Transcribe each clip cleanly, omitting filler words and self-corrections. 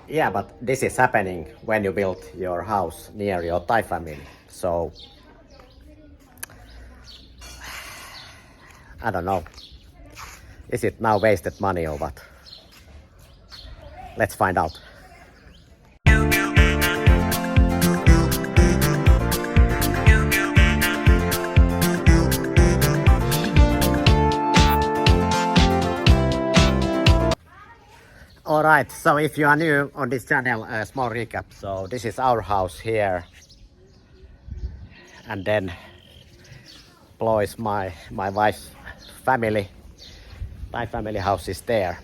Yeah, but this is happening when you build your house near your Thai family. So I don't know. Is it now wasted money or what? Let's find out. Alright, so if you are new on this channel, a small recap. So this is our house here. And then Ploy's, my wife's family. My family house is there.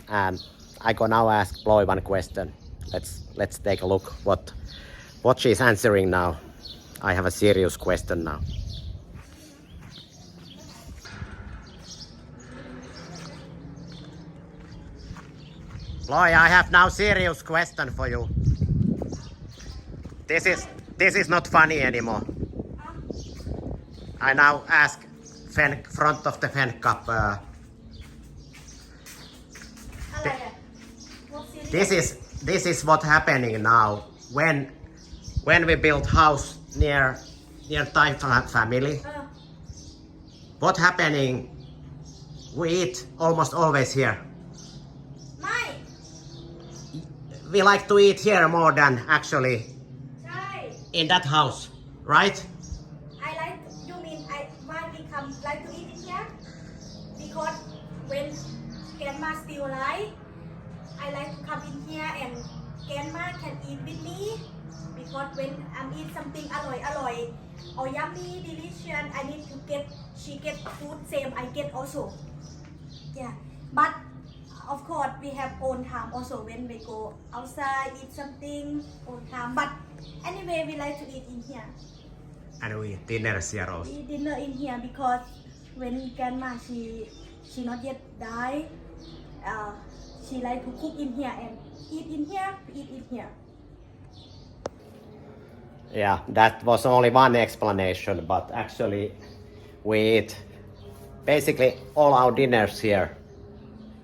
And I go now ask Ploy one question. Let's take a look what she's answering now. I have a serious question now. Ploy, I have now serious question for you. This is not funny anymore. I now ask front of the fan cup. This is what happening now when we build house near Thai family. What happening? We eat almost always here. We like to eat here more than actually in that house, right? I like, you mean why we come like to eat in here? Because when grandma still alive, I like to come in here and grandma can eat with me. Because when I eat something aloy or yummy, delicious, I need to she get food same I get also. Yeah, but of course we have own time also when we go outside eat something own time. But anyway, we like to eat in here. And we eat dinner here also. We eat dinner in here because when grandma she not yet die, she like to cook in here and eat in here. Yeah, that was only one explanation, but actually we eat basically all our dinners here,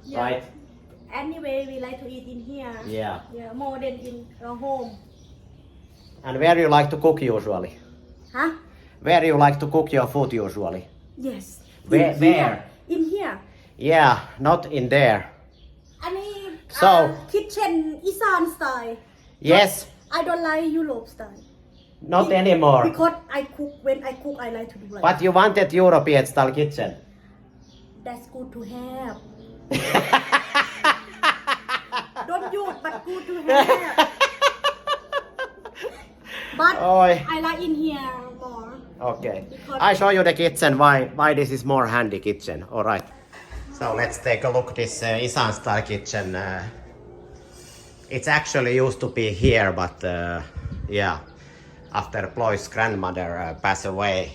Yeah. right? Anyway, we like to eat in here. Yeah. Yeah, more than in our home. And where you like to cook usually? Huh? Where you like to cook your food usually? Yes. Where? In here. Yeah, not in there. I mean, So- kitchen Isan style. Yes, I don't like Europe style. not anymore. Because when I cook, I like to do like But you wanted European style kitchen. That's good to have. Don't use, but good to have. But Oi. I like in here more. Okay. Because- I show you the kitchen, why this is more handy kitchen. Alright. So let's take a look this Isan style kitchen. It's actually used to be here, but yeah, after Ploy's grandmother passed away,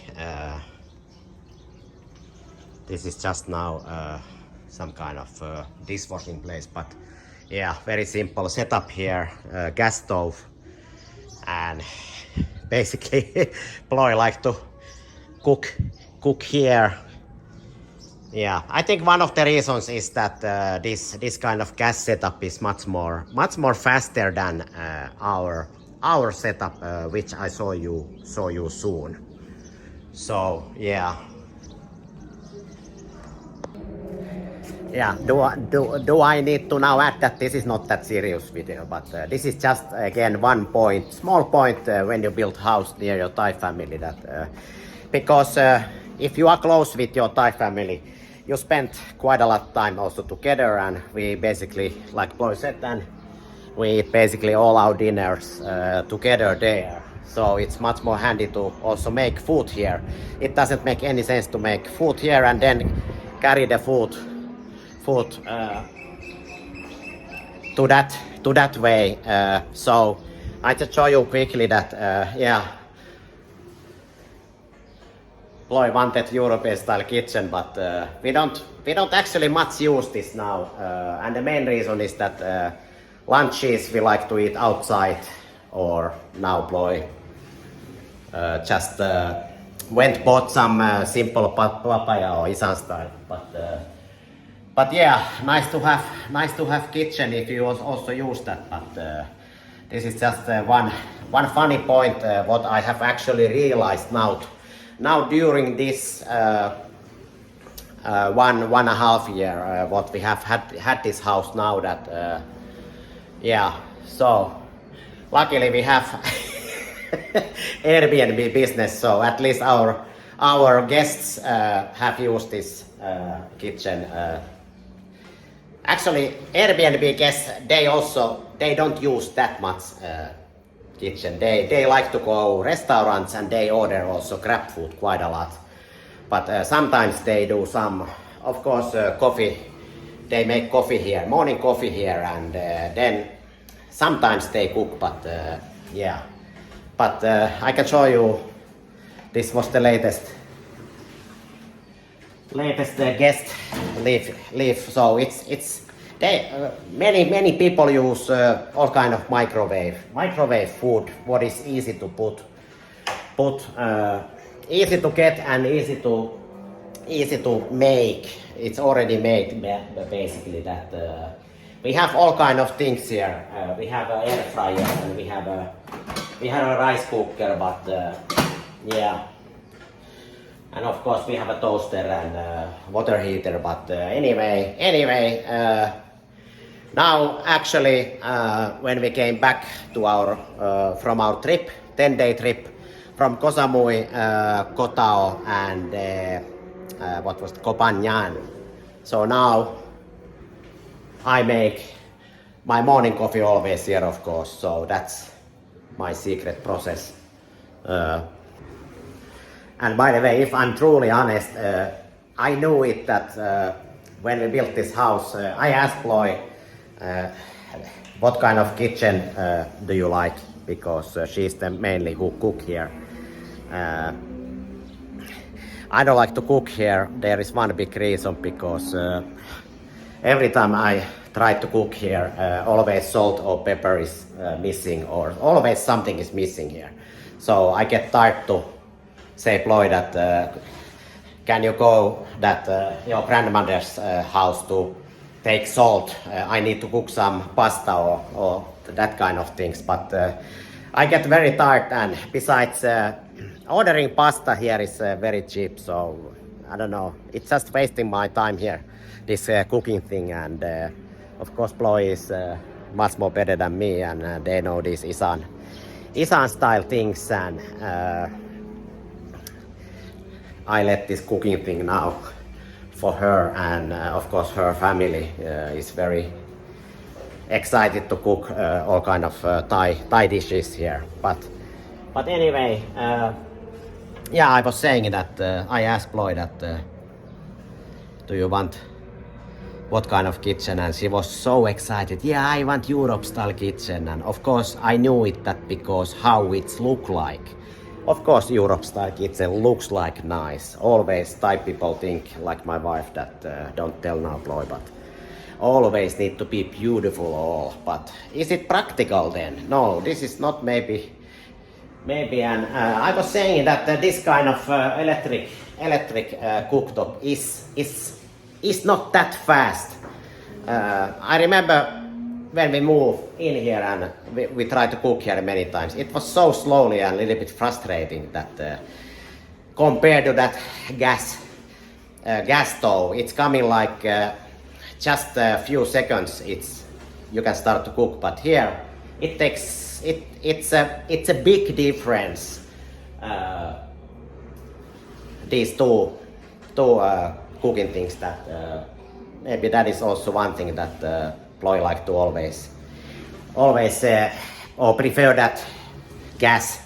this is just now some kind of dishwashing place. But yeah, very simple setup here, gas stove, and basically Ploy like to cook here. Yeah, I think one of the reasons is that this kind of gas setup is much more faster than our setup, which I show you soon. So yeah. Yeah, do I need to now add that this is not that serious video, but this is just again one point, small point when you build house near your Thai family, that because if you are close with your Thai family, you spend quite a lot of time also together, and we basically, like Ploy said, and we eat basically all our dinners together there. So it's much more handy to also make food here. It doesn't make any sense to make food here and then carry the food to that way. So I just show you quickly that yeah, Ploy wanted European style kitchen, but we don't actually much use this now, and the main reason is that lunches we like to eat outside, or now Ploy just bought some simple papaya or Isan style, but But yeah, nice to have kitchen if you also use that. But this is just one funny point what I have actually realized now. Now during this 1.5 year what we have had this house now, that yeah, so luckily we have Airbnb business, so at least our guests have used this kitchen. Actually, Airbnb guests, they don't use that much kitchen. They like to go restaurants and they order also Grab food quite a lot. But sometimes they do some, of course, coffee. They make coffee here, morning coffee here, and then sometimes they cook. But yeah, but I can show you. This was the latest guest leave. So it's many people use all kind of microwave food. What is easy to put easy to get and easy to make. It's already made basically. That we have all kind of things here. We have an air fryer and we have a rice cooker, but yeah. And of course we have a toaster and water heater, but anyway, now actually when we came back to from our trip, 10-day trip from Koh Samui, Koh Tao and what was Koh Phangan. So now I make my morning coffee always here, of course, so that's my secret process. And by the way, if I'm truly honest, I knew it that when we built this house, I asked Ploy what kind of kitchen do you like, because she's the mainly who cook here. I don't like to cook here. There is one big reason, because every time I try to cook here, always salt or pepper is missing, or always something is missing here. So I get tired to say Ploy that can you go that your grandmother's house to take salt. I need to cook some pasta or that kind of things. But I get very tired, and besides ordering pasta here is very cheap, so I don't know, it's just wasting my time here, this cooking thing. And of course Ploy is much more better than me, and they know these Isan style things, and I let this cooking thing now for her, and of course her family is very excited to cook all kind of Thai dishes here. But anyway, yeah, I was saying that I asked Ploy that do you want what kind of kitchen, and she was so excited. Yeah, I want Europe style kitchen, and of course I knew it that because how it look like. Of course, Europe style kitchen looks like nice. Always Thai people think, like my wife, that don't tell now Ploy, but always need to be beautiful all. But is it practical then? No, this is not maybe. And I was saying that this kind of electric cooktop is not that fast. I remember when we moved in here and we tried to cook here many times, it was so slowly and a little bit frustrating that compared to that gas stove, it's coming like just a few seconds. You can start to cook, but here it takes it's a big difference. These two cooking things, that maybe that is also one thing that Ploy like to always or prefer that gas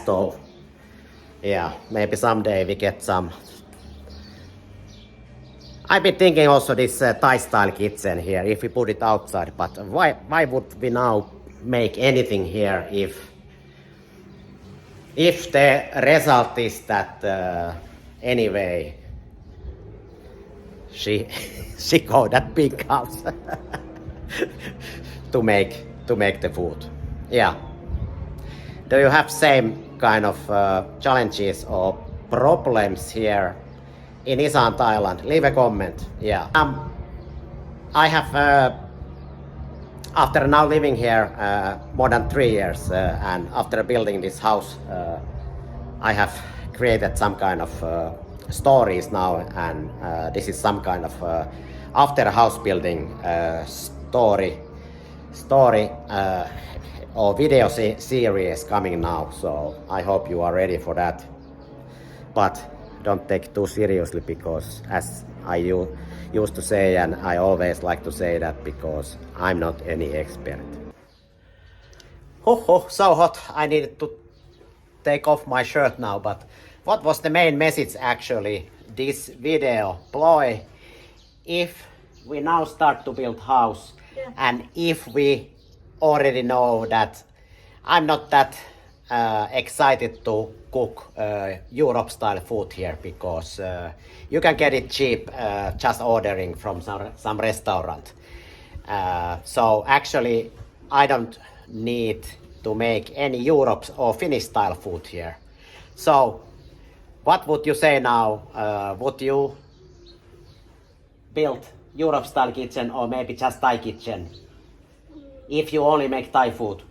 stove. Yeah, maybe someday we get some. I've been thinking also this Thai style kitchen here, if we put it outside, but why would we now make anything here if the result is that anyway she got that big house to make the food. Yeah. Do you have same kind of challenges or problems here in Isan, Thailand? Leave a comment. Yeah. I have, after now living here more than 3 years, and after building this house, I have created some kind of stories now, and this is some kind of after house building story or video series coming now. So I hope you are ready for that. But don't take too seriously, because as I used to say, and I always like to say that, because I'm not any expert. Oh, so hot. I needed to take off my shirt now, but what was the main message actually this video? Ploy, if we now start to build house, and if we already know that I'm not that excited to cook Europe style food here, because you can get it cheap just ordering from some restaurant. So actually I don't need to make any Europe or Finnish style food here. So what would you say now? Would you build Europe style kitchen or maybe just Thai kitchen if you only make Thai food?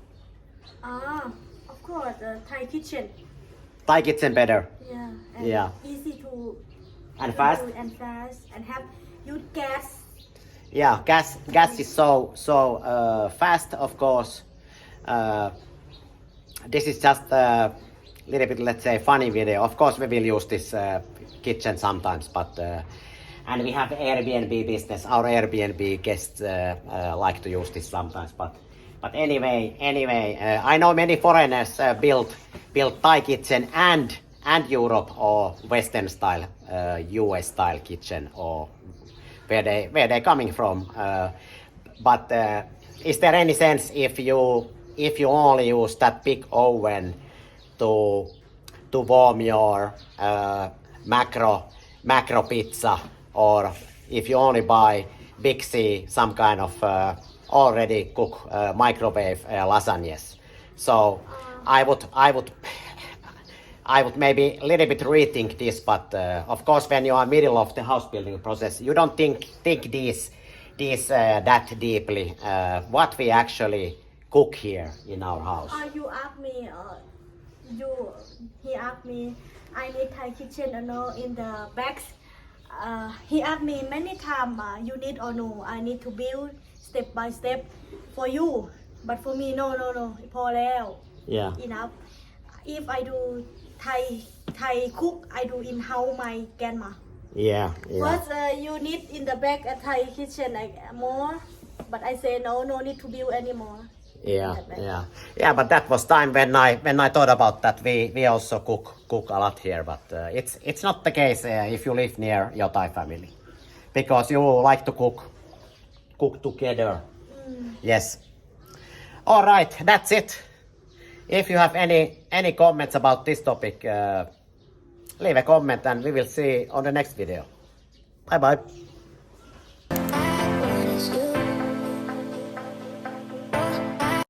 Of course, Thai kitchen. Thai kitchen better. Yeah. And Yeah. easy to And fast? do and fast, and have use gas. Yeah, gas is so fast, of course. This is just a little bit, let's say, funny video. Of course we will use this kitchen sometimes, but and we have Airbnb business. Our Airbnb guests like to use this sometimes, but anyway, I know many foreigners build Thai kitchen and Europe or Western style, US style kitchen, or where they coming from. But is there any sense if you only use that big oven to warm your macro pizza, or if you only buy Big C some kind of already cook microwave lasagnas? So I would maybe a little bit rethink this, but of course when you are middle of the house building process, you don't think these that deeply. What we actually cook here in our house. You ask me. He asked me. I need Thai kitchen or no in the bags. He asked me many times. You need or no? I need to build step by step for you. But for me, no. พอแล้ว Yeah. Enough. If I do Thai cook, I do in house my grandma. Yeah. But you need in the back a Thai kitchen like more. But I say no need to build anymore. Yeah. But that was time when I thought about that. We also cook a lot here, but it's not the case if you live near your Thai family, because you like to cook together. Yes. All right, that's it. If you have any comments about this topic, leave a comment and we will see on the next video. Bye bye.